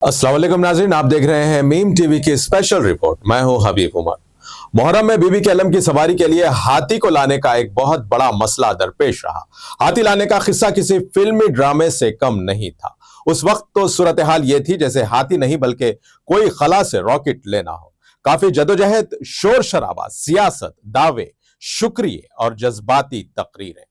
अस्सलाम वालेकुम नाज़रीन, आप देख रहे हैं मीम टीवी की स्पेशल रिपोर्ट। मैं हूं हबीब उमर। मुहर्रम में बीबी के अलम की सवारी के लिए हाथी को लाने का एक बहुत बड़ा मसला दरपेश रहा। हाथी लाने का किस्सा किसी फिल्मी ड्रामे से कम नहीं था। उस वक्त तो सूरत हाल ये थी जैसे हाथी नहीं बल्कि कोई खला से रॉकेट लेना हो। काफी जदोजहद, शोर शराबा, सियासत, दावे, शुक्रिये और जज्बाती तकरीरें।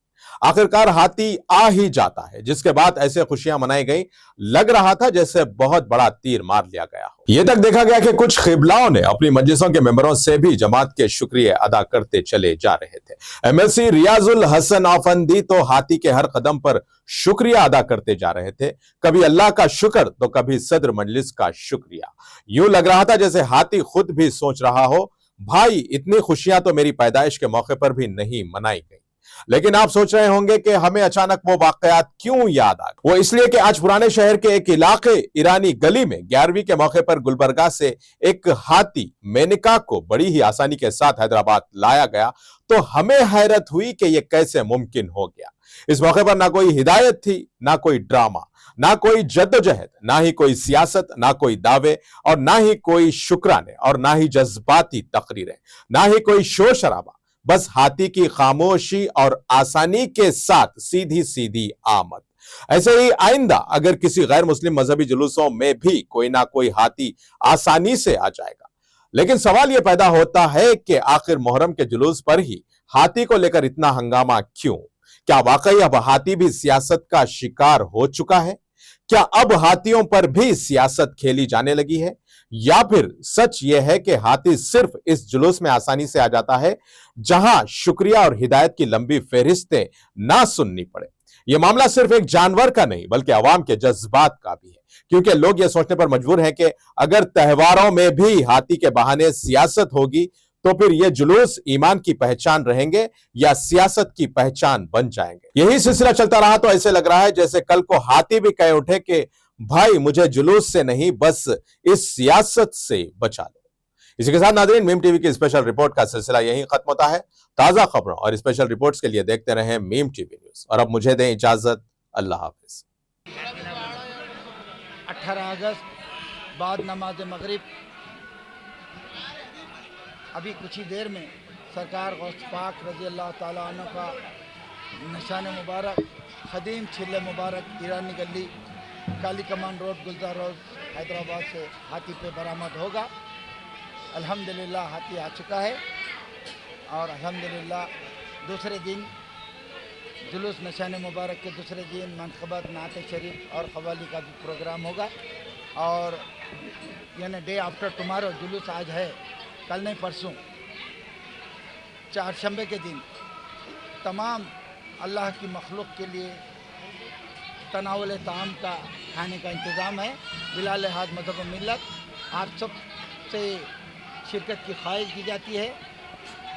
आखिरकार हाथी आ ही जाता है, जिसके बाद ऐसे खुशियां मनाई गई, लग रहा था जैसे बहुत बड़ा तीर मार लिया गया हो। यह तक देखा गया कि कुछ क़िबलाओं ने अपनी मजलिसों के मेंबरों से भी जमात के शुक्रिया अदा करते चले जा रहे थे। एमएलसी रियाजुल हसन आफंदी तो हाथी के हर कदम पर शुक्रिया अदा करते जा रहे थे, कभी अल्लाह का शुक्र तो कभी सदर मजलिस का शुक्रिया। यूं लग रहा था जैसे हाथी खुद भी सोच रहा हो, भाई इतनी खुशियां तो मेरी पैदाइश के मौके पर भी नहीं मनाई गई। लेकिन आप सोच रहे होंगे कि हमें अचानक वो वाकयात क्यों याद आ गए। वो इसलिए कि आज पुराने शहर के एक इलाके ईरानी गली में 11वीं के मौके पर गुलबर्गा से एक हाथी मेनका को बड़ी ही आसानी के साथ हैदराबाद लाया गया, तो हमें हैरत हुई कि यह कैसे मुमकिन हो गया। इस मौके पर ना कोई हिदायत थी, ना कोई ड्रामा, ना कोई जद्दोजहद, ना ही कोई सियासत, ना कोई दावे और ना ही कोई शुक्राने और ना ही जज्बाती तकरीरें, ना ही कोई शोर शराबा। बस हाथी की खामोशी और आसानी के साथ सीधी सीधी आमद। ऐसे ही आइंदा अगर किसी गैर मुस्लिम मजहबी जुलूसों में भी कोई ना कोई हाथी आसानी से आ जाएगा। लेकिन सवाल यह पैदा होता है कि आखिर मुहर्रम के जुलूस पर ही हाथी को लेकर इतना हंगामा क्यों? क्या वाकई अब हाथी भी सियासत का शिकार हो चुका है? क्या अब हाथियों पर भी सियासत खेली जाने लगी है? या फिर सच यह है कि हाथी सिर्फ इस जुलूस में आसानी से आ जाता है जहां शुक्रिया और हिदायत की लंबी फहरिस्तें ना सुननी पड़े। यह मामला सिर्फ एक जानवर का नहीं बल्कि अवाम के जज्बात का भी है, क्योंकि लोग यह सोचने पर मजबूर हैं कि अगर त्योहारों में भी हाथी के बहाने सियासत होगी तो फिर यह जुलूस ईमान की पहचान रहेंगे या सियासत की पहचान बन जाएंगे। यही सिलसिला चलता रहा तो ऐसे लग रहा है जैसे कल को हाथी भी कह उठे कि भाई मुझे जुलूस से नहीं बस इस सियासत से बचा लो। इसी के साथ नाज़रीन, मीम टीवी की स्पेशल रिपोर्ट का सिलसिला यहीं खत्म होता है। ताजा खबरों और स्पेशल रिपोर्ट्स के लिए देखते रहें मीम टीवी न्यूज। और अब मुझे दें इजाजत। अल्लाह हाफिज। 18 अगस्त बाद नमाज मगरिब अभी कुछ ही देर में सरकार गौस पाक रजी अल्लाह ताला अन्हु का निशान मुबारक ख़दीम छिल्ले मुबारक ईरानी गली काली कमान रोड गुलजार रोड हैदराबाद से हाथी पे बरामद होगा। अल्हम्दुलिल्लाह हाथी आ चुका है और अल्हम्दुलिल्लाह दूसरे दिन जुलूस निशान मुबारक के दूसरे दिन मनक़बत नात शरीफ और क़वाली का भी प्रोग्राम होगा। और यानी डे आफ्टर टुमारो जुलूस आज है, कल नहीं परसों चारशंबे के दिन तमाम अल्लाह की मखलूक के लिए तनावल ताम का खाने का इंतज़ाम है। बिलाल हाज मज़हब मिल्लत आप सब से शिरकत की ख्वाहिश की जाती है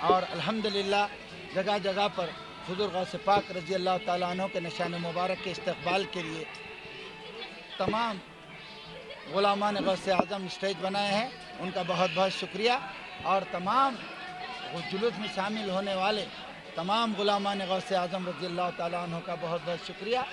और अल्हम्दुलिल्लाह जगह जगह पर हुज़ूर गौस पाक रज़ी अल्लाह ताला अन्हु के निशान मुबारक के इस्तक़बाल के लिए तमाम ग़ुलामान गौस आज़म स्टेज बनाए हैं, उनका बहुत बहुत शुक्रिया। और तमाम जुलूस में शामिल होने वाले तमाम ग़ुलामान गौस आज़म रज़ी अल्लाह ताला अन्हु का बहुत बहुत शुक्रिया।